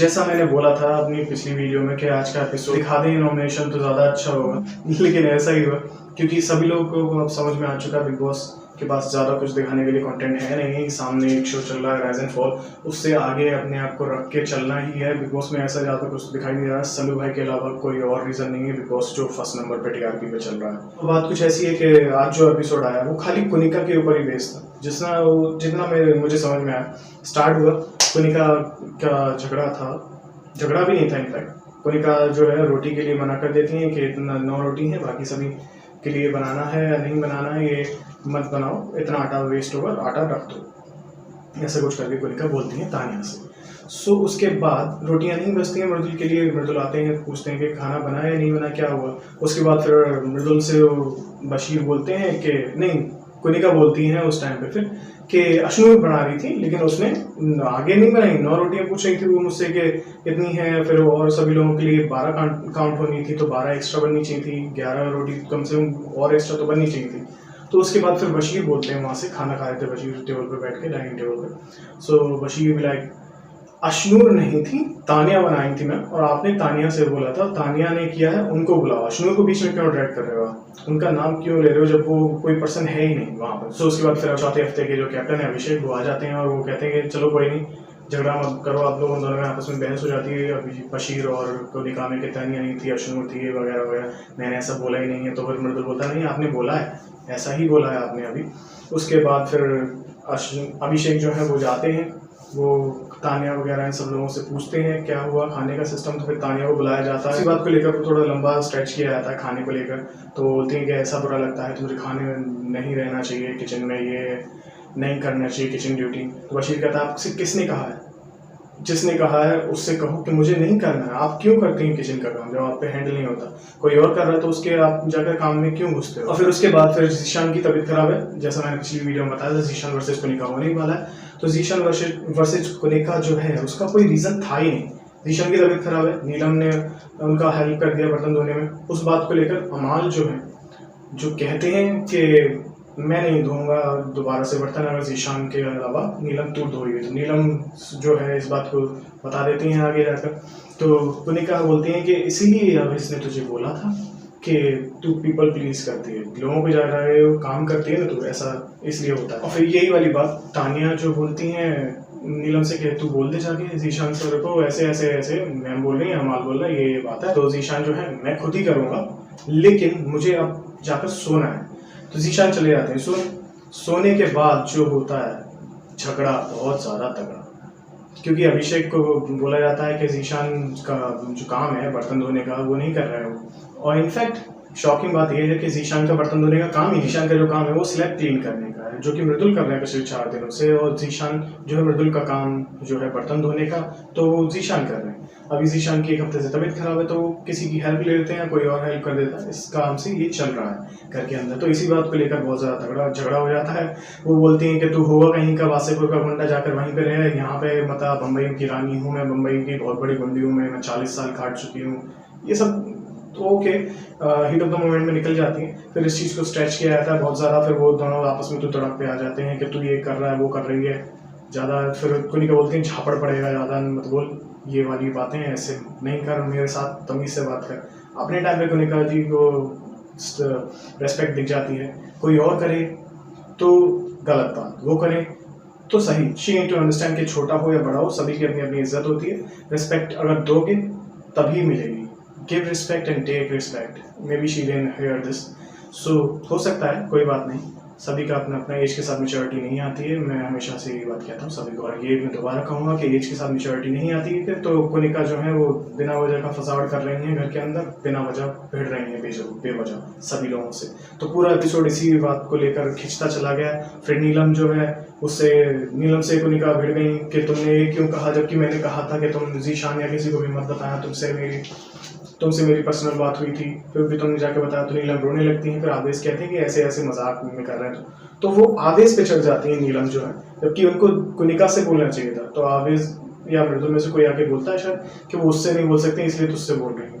जैसा मैंने बोला था अपनी पिछली वीडियो में कि आज का एपिसोड दिखा दें नॉमिनेशन तो ज़्यादा अच्छा होगा, लेकिन ऐसा ही हुआ क्योंकि सभी लोगों को अब समझ में आ चुका है बिग बॉस के पास ज़्यादा कुछ दिखाने के लिए कंटेंट है नहीं। सामने एक शो चल रहा है राइज एंड फॉल, उससे आगे अपने आप को रख के चलना ही है। बिग बॉस में ऐसा ज़्यादा कुछ दिखाई नहीं रहा है। सल्लू भाई के अलावा कोई और रीज़न नहीं है बिग बॉस जो फर्स्ट नंबर पे टीआरपी पे चल रहा है। तो बात कुछ ऐसी है कि आज जो एपिसोड आया वो खाली कुनिका के ऊपर ही बेस्ड था। जितना मुझे समझ में आया, स्टार्ट हुआ कुनिका का झगड़ा भी नहीं था। इनफैक्ट कुनिका जो है रोटी के लिए मना कर देती हैं कि इतना 9 रोटी है, बाकी सभी के लिए बनाना है या नहीं बनाना है ये मत बनाओ, इतना आटा वेस्ट होगा, आटा रख दो, ऐसा कुछ करके कुनिका बोलती हैं तानिया से। उसके बाद रोटियां नहीं बचती हैं मृदुल के लिए। मृदुल आते हैं, पूछते हैं कि खाना बना या नहीं बना, क्या हुआ। उसके बाद फिर मृदुल से बशीर बोलते हैं कि नहीं, कुनिका बोलती हैं उस टाइम पे फिर कि अश्नू बना रही थी लेकिन उसने आगे नहीं बनाई। 9 रोटियां पूछ रही थी वो मुझसे कि कितनी है, फिर और सभी लोगों के लिए 12 काउंट होनी थी तो 12 एक्स्ट्रा बननी चाहिए थी, 11 रोटी कम से कम और एक्स्ट्रा तो बननी चाहिए थी। तो उसके बाद फिर बशीर बोलते हैं, वहाँ से खाना खा रहे थे बशीर टेबल पे बैठ के, डाइनिंग टेबल पे। बशीर भी लाइक अश्नूर नहीं थी, तानिया बनाई थी मैम, और आपने तानिया से बोला था, तानिया ने किया है, उनको बुलाओ। अश्नूर को बीच में क्यों ड्रैग कर रहे हो, उनका नाम क्यों ले रहे हो जब वो कोई पर्सन है ही नहीं वहाँ पर। उसके बाद फिर चौथे हफ्ते के जो कैप्टन है अभिषेक, वो आ जाते हैं और वो कहते हैं कि चलो कोई नहीं, झगड़ा मत करो आप लोगों दोनों में आपस में बहस हो जाती है। अभी बशीर और कुनिका में कि तानिया नहीं थी, अश्नूर थी वगैरह वगैरह, मैंने ऐसा बोला ही नहीं है। तो फिर मृदुल बोलता नहीं आपने बोला है, ऐसा ही बोला है आपने अभी। उसके बाद फिर अभिषेक जो है वो जाते हैं, वो तानिया वगैरह इन सब लोगों से पूछते हैं क्या हुआ खाने का सिस्टम। तो फिर तानिया को बुलाया जाता है। इसी बात को लेकर थोड़ा लंबा स्ट्रेच किया जाता है खाने को लेकर। तो बोलती हैं कि ऐसा बुरा लगता है, तुझे खाने में नहीं रहना चाहिए किचन में, ये नहीं करना चाहिए किचन ड्यूटी। तो बशीर कहता है आपसे किसने कहा है, जिसने कहा है उससे कहो कि मुझे नहीं करना है। आप क्यों करते हैं किचन का काम जब आप पे हैंडल नहीं होता, कोई और कर रहा है तो उसके आप जाकर काम में क्यों घुसते हो। और फिर उसके बाद फिर जीशान की तबीयत खराब है, जैसा मैंने पिछली वीडियो में बताया था, जीशान वर्सेस कुनिका होने वाला है। तो जीशान वर्सेस कुनिका जो है उसका कोई रीजन था ही नहीं। जीशान की तबीयत खराब है, नीलम ने उनका हेल्प कर दिया बर्तन धोने में। उस बात को लेकर अमाल जो है जो कहते हैं कि मैं नहीं धोऊंगा दोबारा से बर्तन अगर जीशान के अलावा नीलम तू धोएगी। तो नीलम जो है इस बात को बता देती हैं आगे जाकर। तो कुनिका बोलती हैं कि इसीलिए अभिष ने तुझे बोला था कि तू पीपल प्लीज करती है, लोगों पे जा रहे हो काम करती है ना, तो ऐसा इसलिए होता है। और फिर यही वाली बात तानिया जो बोलती हैं नीलम से कि तू बोल दे जाके जीशान सर को ऐसे ऐसे ऐसे, मैम बोल रही है, अमाल बोल रहा है, ये बात है। तो जीशान जो है मैं खुद ही करूँगा लेकिन मुझे अब जाकर सोना है। तो जीशान चले जाते हैं। सोने के बाद जो होता है झगड़ा बहुत ज़्यादा तगड़ा, क्योंकि अभिषेक को बोला जाता है कि जीशान का जो काम है बर्तन धोने का वो नहीं कर रहे हो। और इनफैक्ट शॉकिंग बात यह है कि जीशान का बर्तन धोने का काम ही, जीशान का जो काम है वो स्लैब क्लीन करने का है, जो कि मृदुल कर रहे हैं पिछले 4 दिनों से। और जीशान जो है मृदुल का काम जो है बर्तन धोने का, तो वो जीशान कर रहे हैं। अभी जीशान की 1 हफ्ते से तबीयत खराब है तो वो किसी की हेल्प ले लेते हैं, कोई और हेल्प कर देता है, इस काम से ये चल रहा है घर के अंदर। तो इसी बात को लेकर बहुत ज़्यादा तगड़ा झगड़ा हो जाता है। वो बोलती हैं कि तू होगा कहीं का वासेपुर का गुंडा, जाकर वहीं पे रहे, यहाँ पे मता बम्बई की रानी हूँ मैं, बम्बई की बहुत बड़ी गुंडी हूँ मैं 40 साल काट चुकी हूँ, ये सब तो okay heat of the moment में निकल जाती हैं। फिर इस चीज़ को स्ट्रेच किया जाता है बहुत ज़्यादा। फिर वो दोनों आपस में तो तड़क पे आ जाते हैं कि तू ये कर रहा है वो कर रही है ज़्यादा। फिर कुनिका बोलती हैं झापड़ पड़ेगा ज़्यादा मत बोल, ये वाली बातें ऐसे नहीं कर, मेरे साथ तमीज़ से बात कर। अपने टाइम पे कुनिका जी को रेस्पेक्ट दिख जाती है, कोई और करे तो गलत बात, वो करे तो सही। शी नीड टू अंडरस्टैंड कि छोटा हो या बड़ा हो सभी की अपनी अपनी इज्जत होती है। रिस्पेक्ट अगर दोगे तभी मिलेगी। Give respect and take respect. Maybe she didn't hear this. हो सकता है, कोई बात नहीं, सभी का अपना अपना एज के साथ मैच्योरिटी नहीं आती है। मैं हमेशा से ये बात कहता हूँ सभी को, और ये मैं दोबारा कहूँगा कि एज के साथ मैच्योरिटी नहीं आती है। तो कुनिका जो है वो बिना वजह का फसावट कर रही हैं घर के अंदर, बिना वजह भिड़ रही हैं बेवजह सभी लोगों से। तो पूरा एपिसोड इसी बात को लेकर खिंचता चला गया। फिर नीलम जो है नीलम से कुनिका भिड़ गई कि तुमने ये क्यों कहा, जबकि मैंने कहा था कि तुम जीशान या किसी को भी मत बताया, तुमसे मेरी पर्सनल बात हुई थी, फिर भी तुमने जाके बताया। तो नीलम रोने लगती हैं। फिर आवेश कहते हैं कि ऐसे ऐसे मजाक में कर रहे हैं, तो वो आवेश पे चढ़ जाती हैं नीलम जो है, जबकि उनको कुनिका से बोलना चाहिए था। तो आवेश या मृदुल में से कोई आके बोलता है शायद कि वो उससे नहीं बोल सकती इसलिए तुझसे बोल रही है।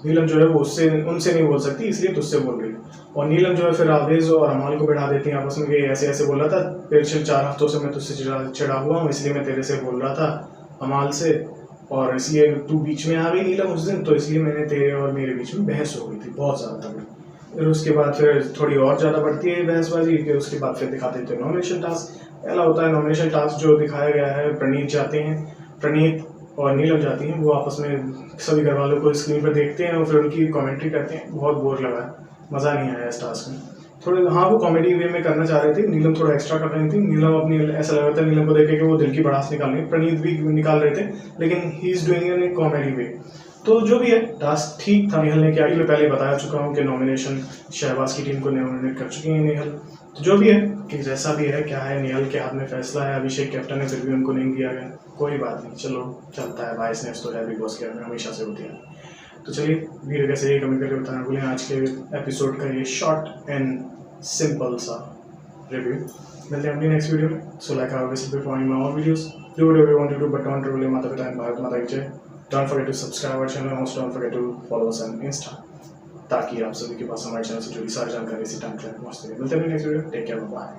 नीलम जो है वो उनसे नहीं बोल सकती इसलिए तुझसे बोल रही है। और नीलम जो है फिर आवेश और अमाल को बैठा देती हैं आपस में कि ऐसे ऐसे बोल रहा था, पिछले 4 हफ्तों से मैं तुझसे चिढ़ा हुआ हूँ इसलिए मैं तेरे से बोल रहा था, अमाल से, और इसलिए तू बीच में आ गई नीलम उस दिन, तो इसलिए मैंने तेरे और मेरे बीच में बहस हो गई थी बहुत ज़्यादा तगड़ी। फिर उसके बाद फिर थोड़ी और ज़्यादा बढ़ती है बहसबाजी कि उसके बाद फिर दिखाते थे नॉमिनेशन टास्क। पहला होता है नॉमिनेशन टास्क जो दिखाया गया है, प्रणीत जाते हैं, प्रणीत और नीलम जाती हैं, वो आपस में सभी घर वालों को स्क्रीन पर देखते हैं और फिर उनकी कमेंट्री करते हैं। बहुत बोर लगा, मज़ा नहीं आया इस टास्क में थोड़े। हाँ, वो कॉमेडी वे में करना चाह रहे थे, नीलम थोड़ा एक्स्ट्रा कर रही थी। नीलम अपनी ऐसा लग रहा था नीलम को देखे कि वो दिल की भड़ास निकाल रही है, प्रणीत भी निकाल रहे थे, लेकिन he is doing in a comedy way. तो जो भी है टास्क ठीक था। नेहल ने क्या, मैं पहले बता चुका हूँ कि नॉमिनेशन शहबाज की टीम को नॉमिनेट कर चुकी है नेहल। तो जो भी है कि जैसा भी है, क्या है, नेहल के हाथ में फैसला है। अभिषेक कैप्टन है, फिर भी उनको नहीं दिया गया, कोई बात नहीं, चलो चलता है। बायसनेस तो है बिग बॉस के में, हमेशा से होती है। तो चलिए, वीडियो कैसे है कमेंट करके बताना भूलें। आज के एपिसोड का ये शॉर्ट एंड सिंपल सा रिव्यू। मिलते हैं अपनी नेक्स्ट वीडियो में। So like how visit for my और videos, do whatever you want to do, but don't troll माता पिता एंड भारत माता की जय। Don't forget to subscribe our channel, also don't forget to follow us on Insta, ताकि आप सभी के पास हमारे चैनल से जुड़ी सारी जानकारी इसी टाइम ट्रैक पहुंचती रहे। मिलते हैं next video, take care, bye.